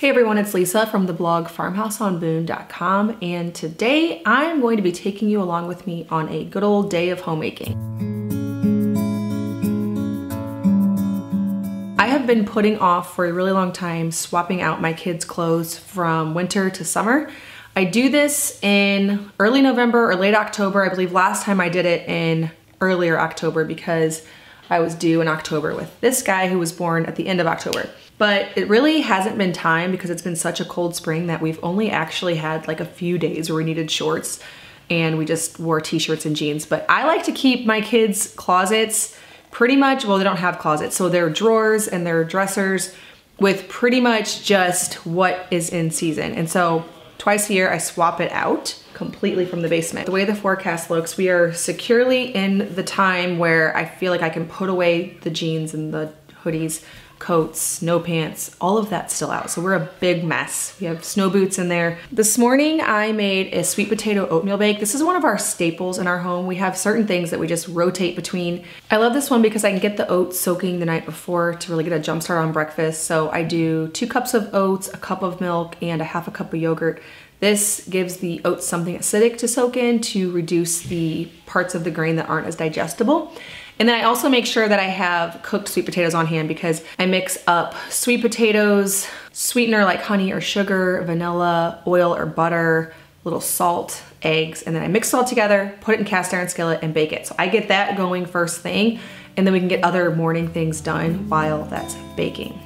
Hey everyone, it's Lisa from the blog farmhouseonboone.com, and today I'm going to be taking you along with me on a good old day of homemaking. I have been putting off for a really long time swapping out my kids' clothes from winter to summer. I do this in early November or late October. I believe last time I did it in earlier October because I was due in October with this guy who was born at the end of October. But it really hasn't been time because it's been such a cold spring that we've only actually had like a few days where we needed shorts and we just wore t-shirts and jeans. But I like to keep my kids' closets pretty much, well, they don't have closets, so their drawers and their dressers with pretty much just what is in season. And so twice a year I swap it out completely from the basement. The way the forecast looks, we are securely in the time where I feel like I can put away the jeans and the hoodies, coats, snow pants, all of that's still out. So we're a big mess. We have snow boots in there. This morning I made a sweet potato oatmeal bake. This is one of our staples in our home. We have certain things that we just rotate between. I love this one because I can get the oats soaking the night before to really get a jump start on breakfast. So I do 2 cups of oats, a cup of milk, and a half a cup of yogurt. This gives the oats something acidic to soak in to reduce the parts of the grain that aren't as digestible. And then I also make sure that I have cooked sweet potatoes on hand because I mix up sweet potatoes, sweetener like honey or sugar, vanilla, oil or butter, a little salt, eggs, and then I mix it all together, put it in cast iron skillet and bake it. So I get that going first thing, and then we can get other morning things done while that's baking.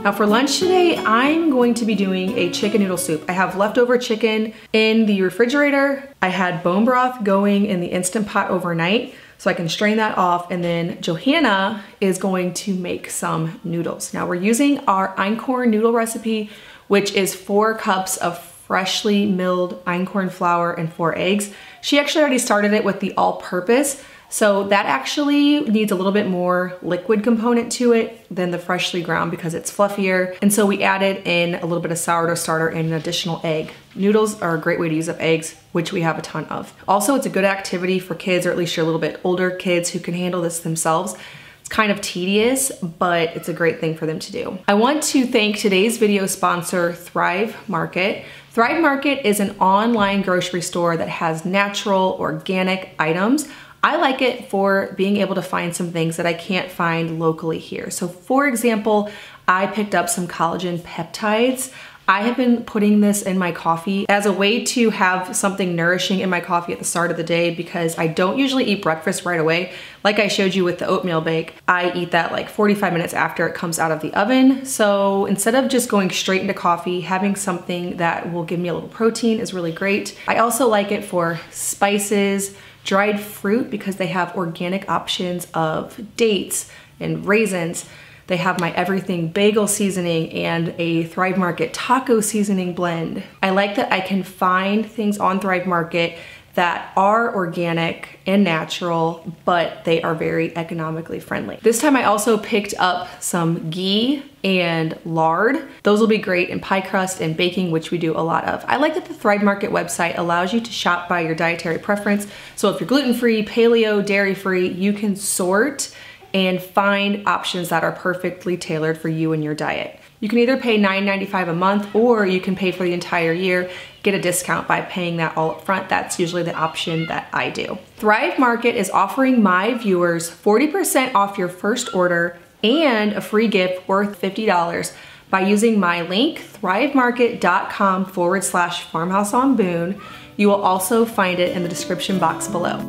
Now for lunch today, I'm going to be doing a chicken noodle soup. I have leftover chicken in the refrigerator. I had bone broth going in the Instant Pot overnight, so I can strain that off, and then Johanna is going to make some noodles. Now we're using our einkorn noodle recipe, which is 4 cups of freshly milled einkorn flour and 4 eggs. She actually already started it with the all-purpose, so that actually needs a little bit more liquid component to it than the freshly ground because it's fluffier. And so we added in a little bit of sourdough starter and an additional egg. Noodles are a great way to use up eggs, which we have a ton of. Also, it's a good activity for kids, or at least your little bit older kids who can handle this themselves. It's kind of tedious, but it's a great thing for them to do. I want to thank today's video sponsor, Thrive Market. Thrive Market is an online grocery store that has natural, organic items. I like it for being able to find some things that I can't find locally here. So for example, I picked up some collagen peptides. I have been putting this in my coffee as a way to have something nourishing in my coffee at the start of the day because I don't usually eat breakfast right away. Like I showed you with the oatmeal bake, I eat that like 45 minutes after it comes out of the oven. So instead of just going straight into coffee, having something that will give me a little protein is really great. I also like it for spices, dried fruit because they have organic options of dates and raisins. They have my everything bagel seasoning and a Thrive Market taco seasoning blend. I like that I can find things on Thrive Market that are organic and natural, but they are very economically friendly. This time I also picked up some ghee and lard. Those will be great in pie crust and baking, which we do a lot of. I like that the Thrive Market website allows you to shop by your dietary preference. So if you're gluten-free, paleo, dairy-free, you can sort and find options that are perfectly tailored for you and your diet. You can either pay $9.95 a month or you can pay for the entire year, get a discount by paying that all up front. That's usually the option that I do. Thrive Market is offering my viewers 40% off your first order and a free gift worth $50 by using my link, thrivemarket.com/farmhouseonboone. You will also find it in the description box below.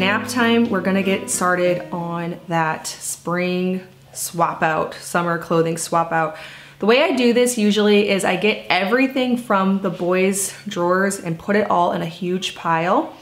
nap time, we're gonna get started on that spring swap out, summer clothing swap out. The way I do this usually is I get everything from the boys' drawers and put it all in a huge pile.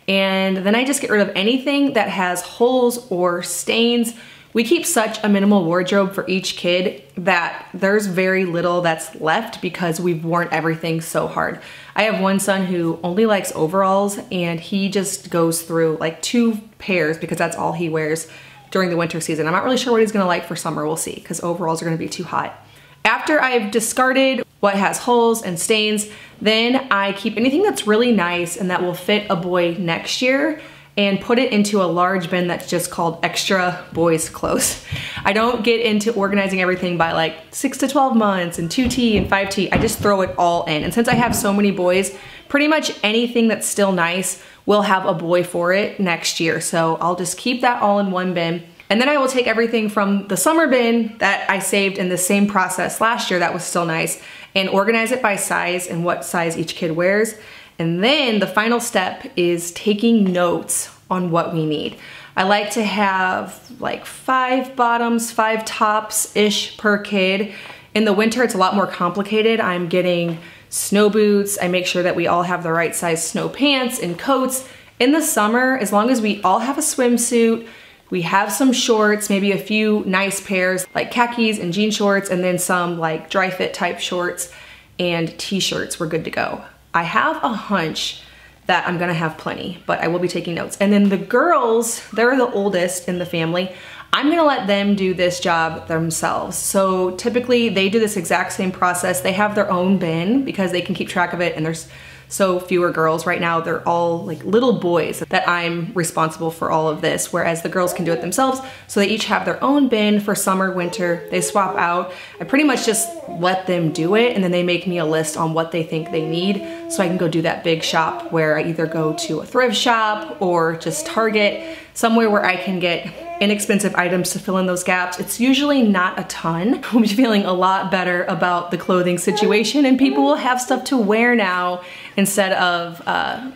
And then I just get rid of anything that has holes or stains. We keep such a minimal wardrobe for each kid that there's very little that's left because we've worn everything so hard. I have one son who only likes overalls, and he just goes through like 2 pairs because that's all he wears during the winter season. I'm not really sure what he's gonna like for summer, we'll see, because overalls are gonna be too hot. After I've discarded what has holes and stains, then I keep anything that's really nice and that will fit a boy next year and put it into a large bin that's just called extra boys clothes. I don't get into organizing everything by like 6 to 12 months and 2T and 5T. I just throw it all in. And since I have so many boys, pretty much anything that's still nice will have a boy for it next year. So I'll just keep that all in one bin. And then I will take everything from the summer bin that I saved in the same process last year that was still nice and organize it by size and what size each kid wears. And then the final step is taking notes on what we need. I like to have like 5 bottoms, 5 tops-ish per kid. In the winter, it's a lot more complicated. I'm getting snow boots. I make sure that we all have the right size snow pants and coats. In the summer, as long as we all have a swimsuit, we have some shorts, maybe a few nice pairs like khakis and jean shorts, and then some like dry fit type shorts and t-shirts, we're good to go. I have a hunch that I'm gonna have plenty, but I will be taking notes. And then the girls, they're the oldest in the family. I'm gonna let them do this job themselves. So typically they do this exact same process. They have their own bin because they can keep track of it, and there's so fewer girls right now. They're all like little boys that I'm responsible for all of this, whereas the girls can do it themselves. So they each have their own bin for summer, winter. They swap out. I pretty much just let them do it, and then they make me a list on what they think they need so I can go do that big shop where I either go to a thrift shop or just Target, somewhere where I can get inexpensive items to fill in those gaps. It's usually not a ton. I'm feeling a lot better about the clothing situation, and people will have stuff to wear now instead of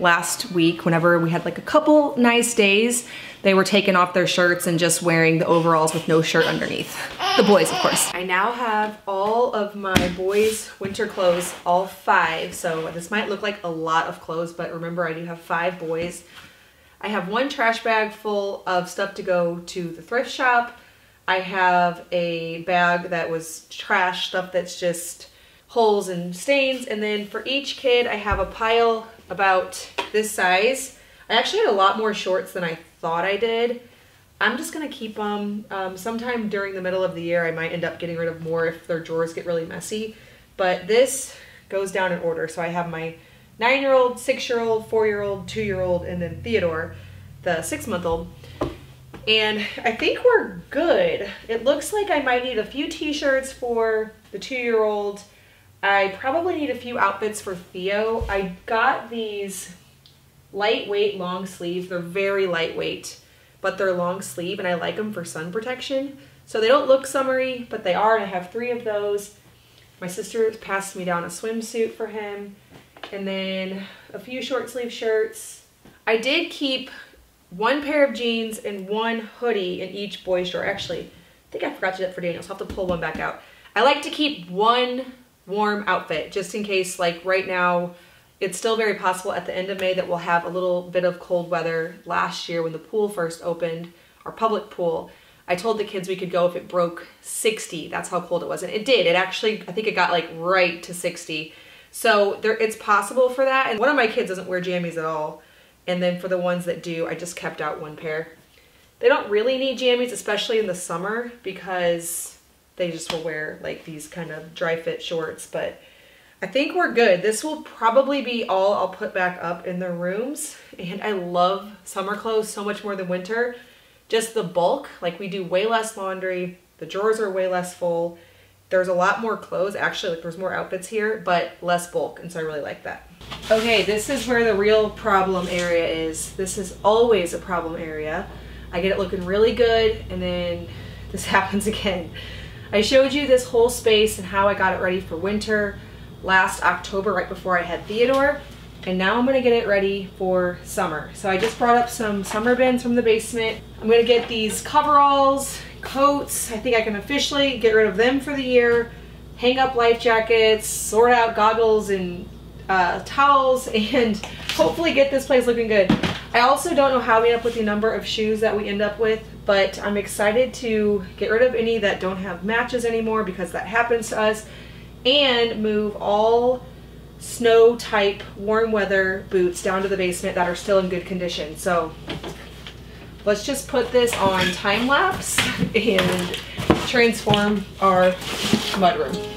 last week whenever we had like a couple nice days. They were taking off their shirts and just wearing the overalls with no shirt underneath. The boys, of course. I now have all of my boys' winter clothes, all 5. So this might look like a lot of clothes, but remember I do have 5 boys. I have 1 trash bag full of stuff to go to the thrift shop. I have a bag that was trash, stuff that's just holes and stains. And then for each kid, I have a pile about this size. I actually had a lot more shorts than I thought I did. I'm just gonna keep them. Sometime during the middle of the year, I might end up getting rid of more if their drawers get really messy. But this goes down in order. So I have my 9-year-old, 6-year-old, 4-year-old, 2-year-old, and then Theodore, the 6-month-old. And I think we're good. It looks like I might need a few t-shirts for the 2-year-old. I probably need a few outfits for Theo. I got these lightweight long sleeves. They're very lightweight, but they're long sleeve, and I like them for sun protection. So they don't look summery, but they are, and I have 3 of those. My sister passed me down a swimsuit for him, and then a few short sleeve shirts. I did keep 1 pair of jeans and 1 hoodie in each boy's drawer. Actually, I think I forgot to do that for Daniel, so I'll have to pull one back out. I like to keep 1 warm outfit just in case, like right now, it's still very possible at the end of May that we'll have a little bit of cold weather. Last year when the pool first opened, our public pool, I told the kids we could go if it broke 60. That's how cold it was. And it did. It actually, I think it got like right to 60. So it's possible for that. And one of my kids doesn't wear jammies at all. And then for the ones that do, I just kept out 1 pair. They don't really need jammies, especially in the summer, because they just will wear like these kind of dry fit shorts. But I think we're good. This will probably be all I'll put back up in the rooms. And I love summer clothes so much more than winter. Just the bulk, like we do way less laundry. The drawers are way less full. There's a lot more clothes. Actually, like there's more outfits here, but less bulk. And so I really like that. Okay, this is where the real problem area is. This is always a problem area. I get it looking really good, and then this happens again. I showed you this whole space and how I got it ready for winter last October, right before I had Theodore. And now I'm gonna get it ready for summer. So I just brought up some summer bins from the basement. I'm gonna get these coveralls, coats. I think I can officially get rid of them for the year. Hang up life jackets, sort out goggles and towels, and hopefully get this place looking good. I also don't know how we end up with the number of shoes that we end up with, but I'm excited to get rid of any that don't have matches anymore because that happens to us, and move all snow type warm weather boots down to the basement that are still in good condition. So let's just put this on time lapse and transform our mudroom.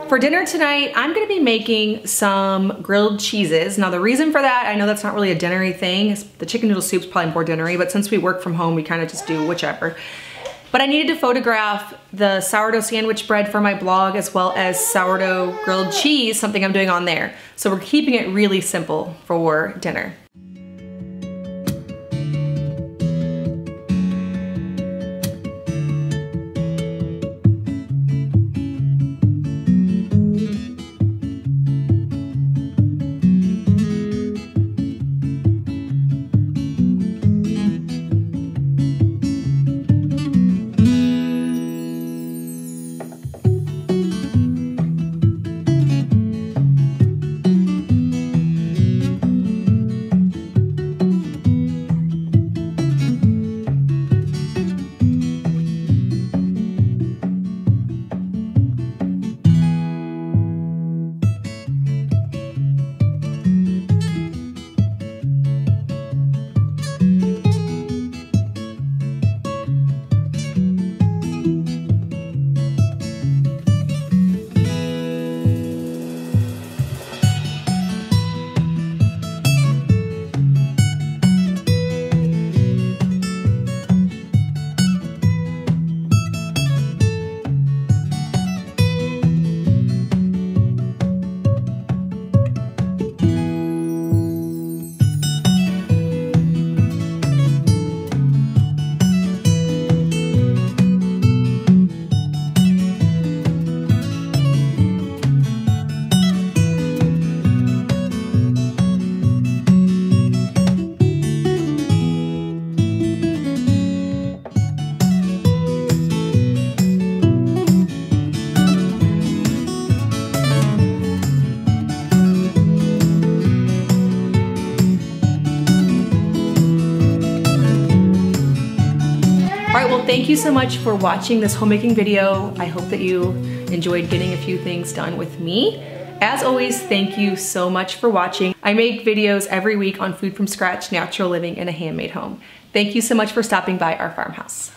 For dinner tonight, I'm gonna be making some grilled cheeses. Now the reason for that, I know that's not really a dinnery thing. The chicken noodle soup's probably more dinnery, but since we work from home, we kind of just do whichever. But I needed to photograph the sourdough sandwich bread for my blog, as well as sourdough grilled cheese, something I'm doing on there. So we're keeping it really simple for dinner. Thank you so much for watching this homemaking video. I hope that you enjoyed getting a few things done with me. As always, thank you so much for watching. I make videos every week on food from scratch, natural living in a handmade home. Thank you so much for stopping by our farmhouse.